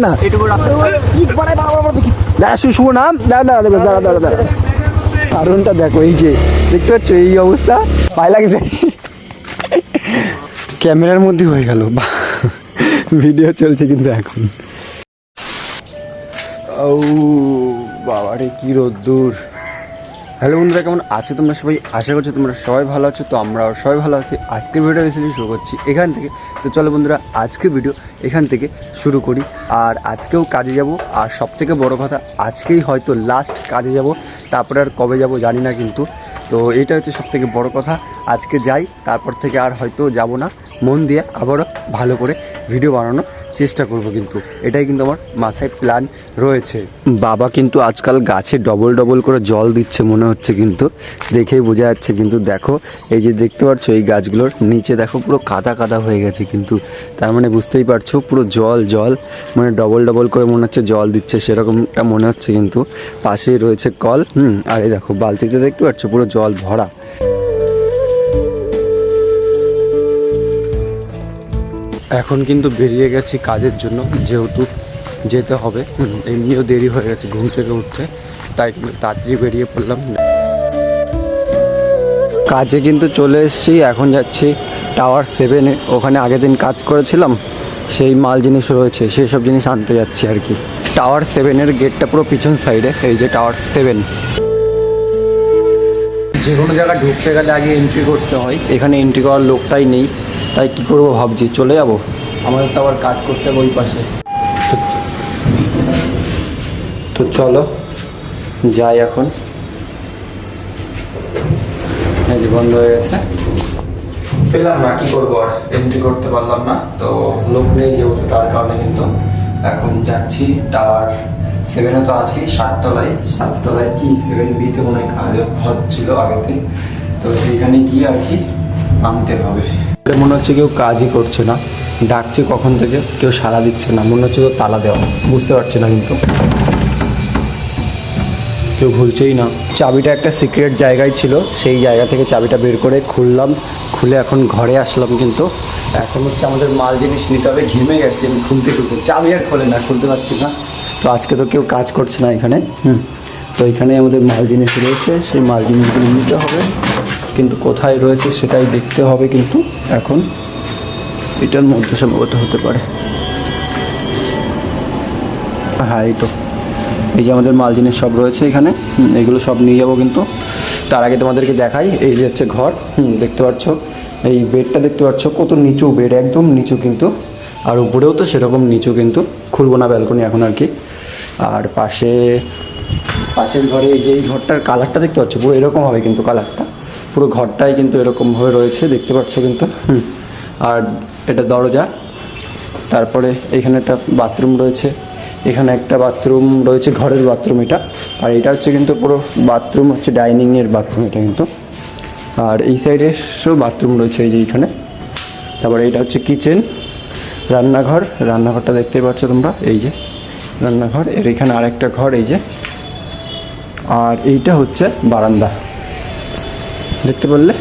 না দাঁড়া শুভ নাম দাঁড়া কারণটা দেখো, এই যে দেখতে পাচ্ছ এই অবস্থা, পায়ে লাগছে ক্যামেরার মধ্যে হয়ে গেল। ভিডিও চলছে কিন্তু এখন। ও বাবারে কি রোদ্দুর। হ্যালো বন্ধুরা, কেমন আছো তোমরা সবাই? আশা করছি তোমরা সবাই ভালো আছো। তো আমরাও সবাই ভালো আছি। আজকে ভিডিও বেশি শুরু করছি এখান থেকে। তো চলো বন্ধুরা, আজকে ভিডিও এখান থেকে শুরু করি। আর আজকেও কাজে যাব, আর সবথেকে বড় কথা আজকেই হয়তো লাস্ট কাজে যাব, তারপরে আর কবে যাব জানি না কিন্তু। তো এইটা হচ্ছে সবথেকে বড় কথা, আজকে যাই, তারপর থেকে আর হয়তো যাব না। মন দিয়ে আবারও ভালো করে ভিডিও বানানোর চেষ্টা করব, কিন্তু এটাই কিন্তু আমার মাথায় প্ল্যান রয়েছে। বাবা কিন্তু আজকাল গাছে ডবল ডবল করে জল দিচ্ছে মনে হচ্ছে, কিন্তু দেখেই বোঝা যাচ্ছে। কিন্তু দেখো এই যে দেখতে পাচ্ছ এই গাছগুলোর নিচে দেখো পুরো কাদা কাদা হয়ে গেছে, কিন্তু তার মানে বুঝতেই পারছো পুরো জল জল, মানে ডবল ডবল করে মনে হচ্ছে জল দিচ্ছে, সেরকমটা মনে হচ্ছে। কিন্তু পাশেই রয়েছে কল, আর এই দেখো বালতিতে দেখতে পাচ্ছ পুরো জল ভরা। এখন কিন্তু বেরিয়ে গেছি কাজের জন্য, যেহেতু যেতে হবে, এমনিও দেরি হয়ে গেছে ঘুম থেকে উঠতে, তাই কিন্তু তাড়াতাড়ি বেরিয়ে পড়লাম। কাজে কিন্তু চলে এসেছি, এখন যাচ্ছি টাওয়ার 7-এ। ওখানে আগের দিন কাজ করেছিলাম, সেই মাল জিনিস রয়েছে, সেই সব জিনিস আনতে যাচ্ছি আর কি। টাওয়ার 7-এর গেটটা পুরো পিছন সাইডে, এই যে টাওয়ার 7। যে কোনো জায়গায় ঢুকতে গেলে আগে এন্ট্রি করতে হয়, এখানে এন্ট্রি করার লোকটাই নেই, তাই কী করবো ভাবছি, চলে যাব। আমাদের তো আবার কাজ করতে হবে ওই পাশে। তো চলো যাই এখন। এই যে বন্ধ হয়ে গেছে, পেলাম না, কি করবো আর, এন্ট্রি করতে পারলাম না। তো লোক নেই যেহেতু, তার কারণে কিন্তু এখন যাচ্ছি টাওয়ার 7-এ। তো আছি 7তলায় কি 7B-তে মনে হয় ঘর ছিল আগের দিন, তো সেইখানে গিয়ে আর কি আনতে হবে। মনে হচ্ছে কেউ কাজই করছে না, ডাকছে কখন থেকে, কেউ সাড়া দিচ্ছে না, মনে হচ্ছে কেউ তালা দেওয়া, বুঝতে পারছি না কিন্তু কেউ খুলছেই না। চাবিটা একটা সিক্রেট জায়গায় ছিল, সেই জায়গা থেকে চাবিটা বের করে খুললাম, খুলে এখন ঘরে আসলাম। কিন্তু এখন হচ্ছে আমাদের মাল জিনিস নিতে হবে, ঘেমে গেছি আমি খুলতে, চাবি আর খোলে না, খুলতে পারছি না। তো আজকে তো কেউ কাজ করছে না এখানে, তো এখানে আমাদের মাল জিনিস রয়েছে, সেই মাল জিনিসগুলো নিতে হবে, কিন্তু কোথায় রয়েছে সেটাই দেখতে হবে। কিন্তু এখন এটার মধ্যে সম্ভবত হতে পারে, হ্যাঁ এই তো, এই যে আমাদের মাল জিনিস সব রয়েছে এখানে, এগুলো সব নিয়ে যাবো। কিন্তু তার আগে তোমাদেরকে দেখাই, এই যে হচ্ছে ঘর, দেখতে পাচ্ছ এই বেডটা দেখতে পাচ্ছ কত নিচু বেড, একদম নিচু কিন্তু, আর উপরেও তো সেরকম নিচু, কিন্তু খুলবো না ব্যালকনি এখন আর কি। আর পাশের ঘরে এই যে এই ঘরটার কালারটা দেখতে পাচ্ছ পুরো এরকম হবে, কিন্তু কালারটা পুরো ঘরটাই কিন্তু এরকমভাবে রয়েছে, দেখতে পাচ্ছ কিন্তু। আর এটা দরজা, তারপরে এখানে একটা বাথরুম রয়েছে, এখানে একটা বাথরুম রয়েছে, ঘরের বাথরুম এটা। আর এটা হচ্ছে কিন্তু পুরো বাথরুম হচ্ছে ডাইনিংয়ের বাথরুম এটা কিন্তু। আর এই সাইডে সব বাথরুম রয়েছে এই যে এইখানে। তারপরে এটা হচ্ছে কিচেন, রান্নাঘরটা দেখতেই পাচ্ছ তোমরা, এই যে রান্নাঘর, এর এখানে আরেকটা ঘর এই যে। আর এইটা হচ্ছে বারান্দা, দেখতে পারলে।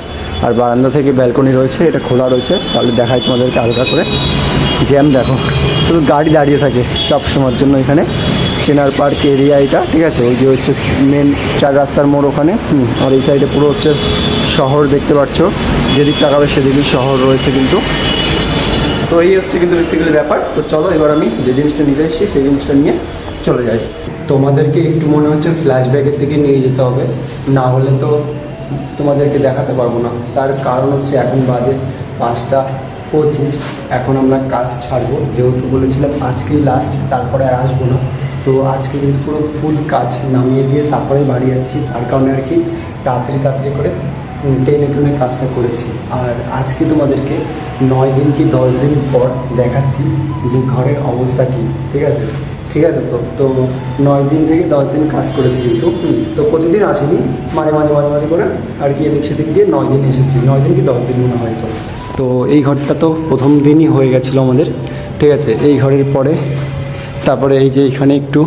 আর বারান্দা থেকে ব্যালকনি রয়েছে, এটা খোলা রয়েছে, তাহলে দেখাই তোমাদেরকে আলাদা করে। জ্যাম দেখো, শুধু গাড়ি দাঁড়িয়ে থাকে সব সময়ের জন্য এখানে। চেনার পার্ক এরিয়া এটা, ঠিক আছে, ওই যে হচ্ছে মেন 4 রাস্তার মোড় ওখানে। আর এই সাইডে পুরো হচ্ছে শহর, দেখতে পাচ্ছ, যেদিক তাকাবে সেদিকই শহর রয়েছে কিন্তু। তো এই হচ্ছে কিন্তু বেসিক্যালি ব্যাপার। তো চলো এবার আমি যে জিনিসটা নিতে এসেছি সেই জিনিসটা নিয়ে চলে যাই। তোমাদেরকে একটু মনে হচ্ছে ফ্ল্যাশব্যাকের দিকে নিয়ে যেতে হবে, না হলে তো তোমাদেরকে দেখাতে পারবো না। তার কারণ হচ্ছে এখন বাজে 5:25, এখন আমরা কাজ ছাড়বো, যেহেতু বলেছিলাম আজকেই লাস্ট, তারপরে আর আসবো না। তো আজকে কিন্তু পুরো ফুল কাজ নামিয়ে দিয়ে তারপরে বাড়ি যাচ্ছি, তার কারণে আর কি তাড়াতাড়ি করে টেনে কাজটা করেছি। আর আজকে তোমাদেরকে 9 দিন কি 10 দিন পর দেখাচ্ছি যে ঘরের অবস্থা কী, ঠিক আছে। তো 9 দিন থেকে 10 দিন কাজ করেছি কিন্তু। তো প্রতিদিন আসিনি, মাঝে করে আর কি এদিক সেদিক দিয়ে 9 দিন এসেছি, 9 দিন কি 10 দিন মনে হয়। তো এই ঘরটা তো প্রথম দিনই হয়ে গেছিলো আমাদের, ঠিক আছে। এই ঘরের পরে তারপরে এই যে এখানে একটু,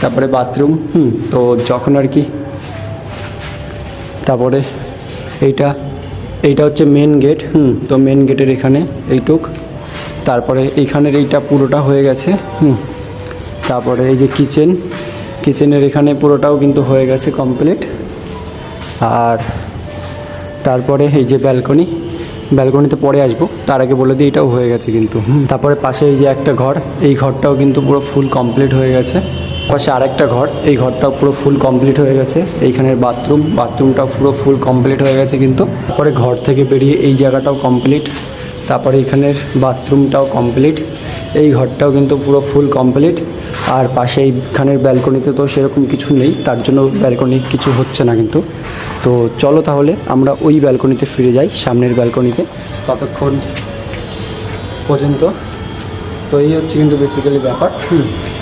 তারপরে বাথরুম, তো যখন আর কি, তারপরে এইটা হচ্ছে মেন গেট, তো মেন গেটের এখানে এইটুক, তারপরে এইখানের এইটা পুরোটা হয়ে গেছে, তারপরে এই যে কিচেনের এখানে পুরোটাও কিন্তু হয়ে গেছে কমপ্লিট। আর তারপরে এই যে ব্যালকনিতে পরে আসবো, তার আগে বলে দিই এটাও হয়ে গেছে কিন্তু। তারপরে পাশে এই যে একটা ঘর, এই ঘরটাও কিন্তু পুরো ফুল কমপ্লিট হয়ে গেছে। পাশে আরেকটা ঘর, এই ঘরটাও পুরো ফুল কমপ্লিট হয়ে গেছে। এইখানের বাথরুমটাও পুরো ফুল কমপ্লিট হয়ে গেছে কিন্তু। তারপরে ঘর থেকে বেরিয়ে এই জায়গাটাও কমপ্লিট, তারপরে এখানের বাথরুমটাও কমপ্লিট, এই ঘরটাও কিন্তু পুরো ফুল কমপ্লিট। আর পাশে এইখানের ব্যালকনিতে তো সেরকম কিছু নেই, তার জন্য ব্যালকনি কিছু হচ্ছে না কিন্তু। তো চলো তাহলে আমরা ওই ব্যালকনিতে ফিরে যাই, সামনের ব্যালকনিতে ততক্ষণ পর্যন্ত। তো এই হচ্ছে কিন্তু বেসিক্যালি ব্যাপার।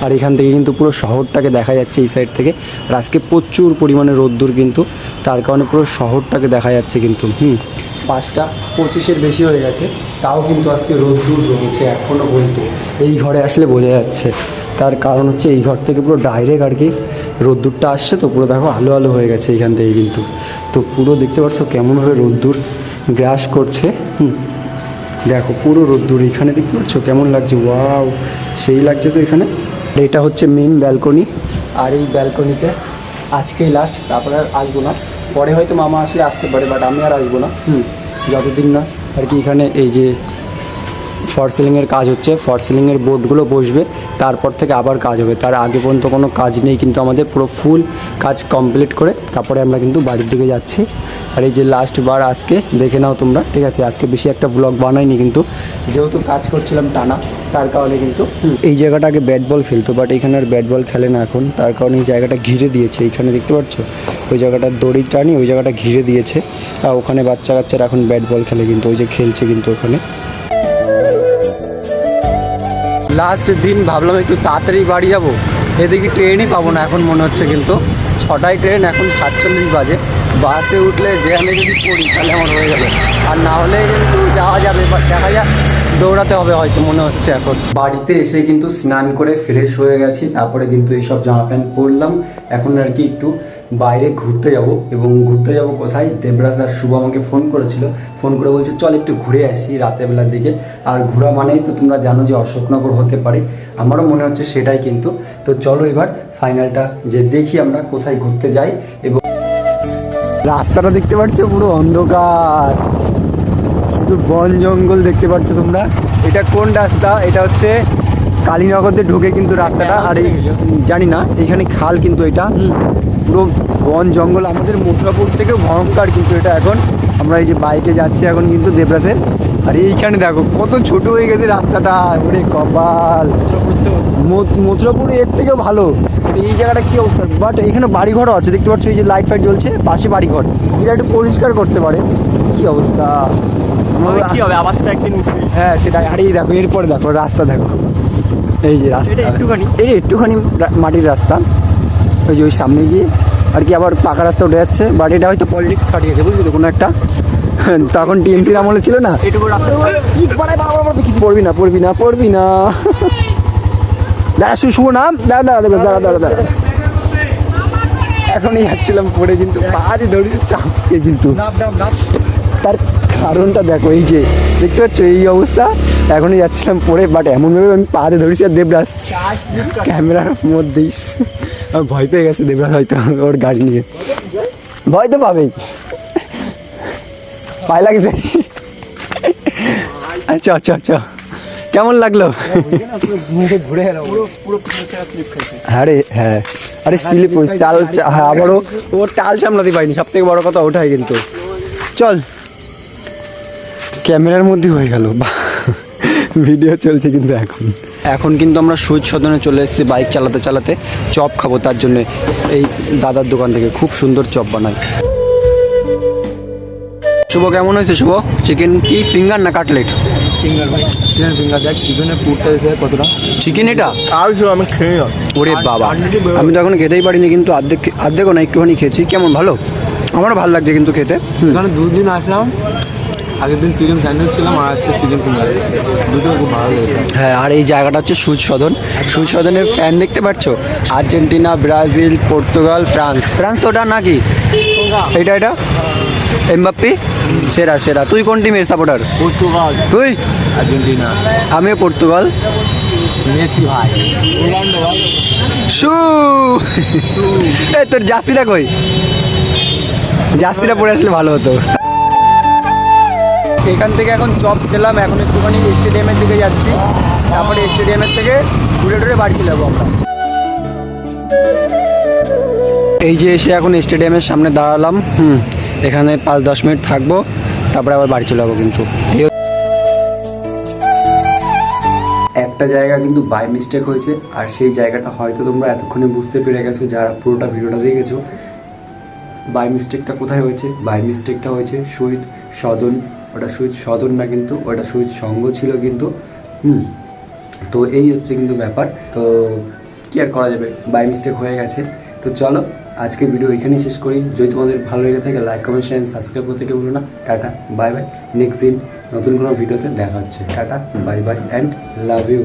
আর এখান থেকে কিন্তু পুরো শহরটাকে দেখা যাচ্ছে এই সাইড থেকে। আর আজকে প্রচুর পরিমাণে রোদ্দুর কিন্তু, তার কারণে পুরো শহরটাকে দেখা যাচ্ছে কিন্তু। 5:25 বেশি হয়ে গেছে, তাও কিন্তু আজকে রোদ্দুর রয়েছে এখনও পর্যন্ত। এই ঘরে আসলে বোঝা যাচ্ছে, তার কারণ হচ্ছে এই ঘর থেকে পুরো ডাইরেক্ট আর কি রোদ্দুরটা আসছে। তো পুরো দেখো আলো আলো হয়ে গেছে এইখান থেকে কিন্তু। তো পুরো দেখতে পাচ্ছ কেমনভাবে রোদ্দুর গ্রাস করছে। দেখো পুরো রোদ্দুর এখানে দেখতে পাচ্ছ কেমন লাগছে, ওয়াও সেই লাগছে তো এখানে। এটা হচ্ছে মেন ব্যালকনি। আর এই ব্যালকনিতে আজকেই লাস্ট, তারপরে আর আসবো না। পরে হয়তো মামা আসলে আসতে পারে, বাট আমি আর আসবো না যতদিন না আর কি এখানে এই যে ফর সিলিংয়ের কাজ হচ্ছে, ফর সিলিংয়ের বোর্ডগুলো বসবে, তারপর থেকে আবার কাজ হবে। তার আগে পর্যন্ত কোনো কাজ নেই কিন্তু আমাদের, পুরো ফুল কাজ কমপ্লিট করে তারপরে আমরা কিন্তু বাড়ির দিকে যাচ্ছি। আর এই যে লাস্ট বার আজকে দেখে নাও তোমরা, ঠিক আছে? আজকে বেশি একটা ব্লগ বানাইনি কিন্তু, যেহেতু কাজ করছিলাম টানা, তার কারণে কিন্তু। এই জায়গাটা আগে ব্যাট বল খেলতো, বাট এখানে আর ব্যাট বল খেলে না এখন, তার কারণে এই জায়গাটা ঘিরে দিয়েছে। এইখানে দেখতে পাচ্ছ ওই জায়গাটা দড়ি টানি, ওই জায়গাটা ঘিরে দিয়েছে। আর ওখানে বাচ্চা কাচ্চারা এখন ব্যাট বল খেলে কিন্তু, ওই যে খেলছে কিন্তু ওখানে। লাস্ট দিন ভাবলাম একটু তাড়াতাড়ি বাড়ি যাবো, এদিকে ট্রেনই পাবো না এখন মনে হচ্ছে কিন্তু। 6টায় ট্রেন, এখন 7:40 বাজে। বাসে উঠলে যেখানে যদি পড়ি তাহলে আমার হয়ে যাবে, আর না হলে কিন্তু যাওয়া যাবে, বাট দেখা যাক, দৌড়াতে হবে হয়তো মনে হচ্ছে এখন। বাড়িতে এসে কিন্তু স্নান করে ফ্রেশ হয়ে গেছি, তারপরে কিন্তু এইসব জামা প্যান্ট পরলাম। এখন আর কি একটু বাইরে ঘুরতে যাব, এবং ঘুরতে যাব কোথায়, দেবরাজ আর শুভ আমাকে ফোন করেছিল, ফোন করে বলছে চল একটু ঘুরে আসি রাতের বেলার দিকে। আর ঘোরা মানেই তো তোমরা জানো যে অশোকনগর হতে পারে, আমারও মনে হচ্ছে সেটাই কিন্তু। তো চলো এবার ফাইনালটা যে দেখি আমরা কোথায় ঘুরতে যাই। এবং রাস্তাটা দেখতে পাচ্ছ পুরো অন্ধকার, শুধু বন জঙ্গল দেখতে পাচ্ছ তোমরা। এটা কোন রাস্তা? এটা হচ্ছে কালীনগর দিয়ে ঢুকে কিন্তু রাস্তাটা। আর এই জানি না, এখানে খাল কিন্তু, এটা পুরো বন জঙ্গল, আমাদের মথুরাপুর থেকেও ভয়ঙ্কর কিন্তু এটা। এখন আমরা এই যে বাইকে যাচ্ছি এখন কিন্তু দেবরাজের, আর এইখানে দেখো কত ছোট হয়ে গেছে রাস্তাটা, ওরে কপাল। মথুরাপুর এর থেকেও ভালো। এই জায়গাটা কি অবস্থা, বাট এখানে বাড়িঘরও আছে দেখতে পাচ্ছ, এই যে লাইট ফাইট জ্বলছে, পাশে বাড়িঘর। এটা একটু পরিষ্কার করতে পারে, কি অবস্থা। কি হবে আবার তো একদিন, হ্যাঁ সেটাই। আর এই দেখো এরপরে দেখো রাস্তা, দেখো এই যে রাস্তা একটুখানি মাটির রাস্তা, ওই যে ওই সামনে গিয়ে আর কি আবার পাকা রাস্তা উঠে যাচ্ছে। বাট এটা হয়তো পলিটিক্স কাটিয়েছে, বুঝলি তো, কোনো একটা। তখন টিএমসির আমলে ছিল না। পড়বি না দাঁড়া, শুভ নাম, দাঁড়া। এখনই যাচ্ছিলাম পড়ে, কিন্তু পাহাড়ে ধরেছি চাপকে কিন্তু। তার কারণটা দেখো, এই যে দেখতে পাচ্ছ এই অবস্থা, এখনই যাচ্ছিলাম পড়ে, বাট এমনভাবে আমি পাহাড়ে ধরেছি। আর দেবরাজ ক্যামেরার মধ্যেই ভয় পেয়ে গেছে দেবরাজ, হয়তো ওর গাড়ি নিয়ে ভয় তো পাবেই, পায়ে লাগছে। আচ্ছা কেমন লাগলো? আরে হ্যাঁ, আরে স্লিপ চাল, হ্যাঁ আবারও ওর টাল সামলাতে পারিনি, সব থেকে বড় কথা ওঠাই কিন্তু। চল, ক্যামেরার মধ্যে হয়ে গেল, ভিডিও চলছে কিন্তু। এখন কিন্তু আমরা সুইচ সদনে চলে এসেছি বাইক চালাতে চপ খাবো, তার জন্য এই দাদার দোকান থেকে খুব সুন্দর চপ বানায়। শুভ কেমন হয়েছে শুভ? চিকেন কি ফিঙ্গার না কাটলেট? ফিঙ্গার ভাই, চিকেন ফিঙ্গার। দেখ চিকেনের পুরটা কতটা চিকেন, এটা আমি খেয়ে না। ওরে বাবা, আমি তো এখন খেতেই পারিনি কিন্তু, অর্ধেকও না, একটুখানি খেয়েছি। কেমন, ভালো? আমারও ভালো লাগছে কিন্তু খেতে। এখানে 2 দিন আসলাম, আগের দিন চিকেন স্যান্ডউইচ খেলাম, আর আজকে চিকেন ফিঙ্গার, দুটো খুব ভালো লেগেছে। হ্যাঁ, আর এই জায়গাটা হচ্ছে সুইচ সদনের ফ্যান দেখতে পাচ্ছ, আর্জেন্টিনা, ব্রাজিল, পর্তুগাল, ফ্রান্স তো ওটা নাকি, এটা এমবাপ্পে সেরা। তুই কোন টিমের সাপোর্টার? পর্তুগাল। তুই? আর্জেন্টিনা। আমিও পর্তুগাল। মেসি ভাই, রোনাল্ডো ভাই। শু এ তোর জার্সিটা কই? জার্সিটা পরে আসলে ভালো হতো। এখান থেকে এখন চপ খেলাম, এখন একটুখানি স্টেডিয়ামের দিকে যাচ্ছি, তারপরে স্টেডিয়ামের থেকে ঘুরে টুরে বাড়ি চলে যাবো আমরা। এই যে এসে এখন স্টেডিয়ামের সামনে দাঁড়ালাম, এখানে 5-10 মিনিট থাকবো, তারপরে আবার বাড়ি চলে যাবো। কিন্তু একটা জায়গা কিন্তু বাই মিস্টেক হয়েছে, আর সেই জায়গাটা হয়তো তোমরা এতক্ষণে বুঝতে পেরে গেছো যারা পুরোটা ভিডিওটা দেখেছো। বাই মিস্টেকটা কোথায় হয়েছে? বাই মিস্টেকটা হয়েছে শহীদ সদন। ওটা শহীদ সদন না, কিন্তু ওটা শহীদ সংঘ ছিল কিন্তু। তো এই হচ্ছে কিন্তু ব্যাপার। তো কি আর করা যাবে, বাই মিস্টেক হয়ে গেছে। তো চলো আজকে ভিডিও এখানেই শেষ করি। যদি তোমাদের ভালো লেগে থাকে লাইক কমেন্ট শেয়ার সাবস্ক্রাইব করতে কেউ বলো না। টাটা বাই বাই, নেক্সট দিন নতুন কোনো ভিডিওতে দেখা হচ্ছে। Tata bye bye and love you.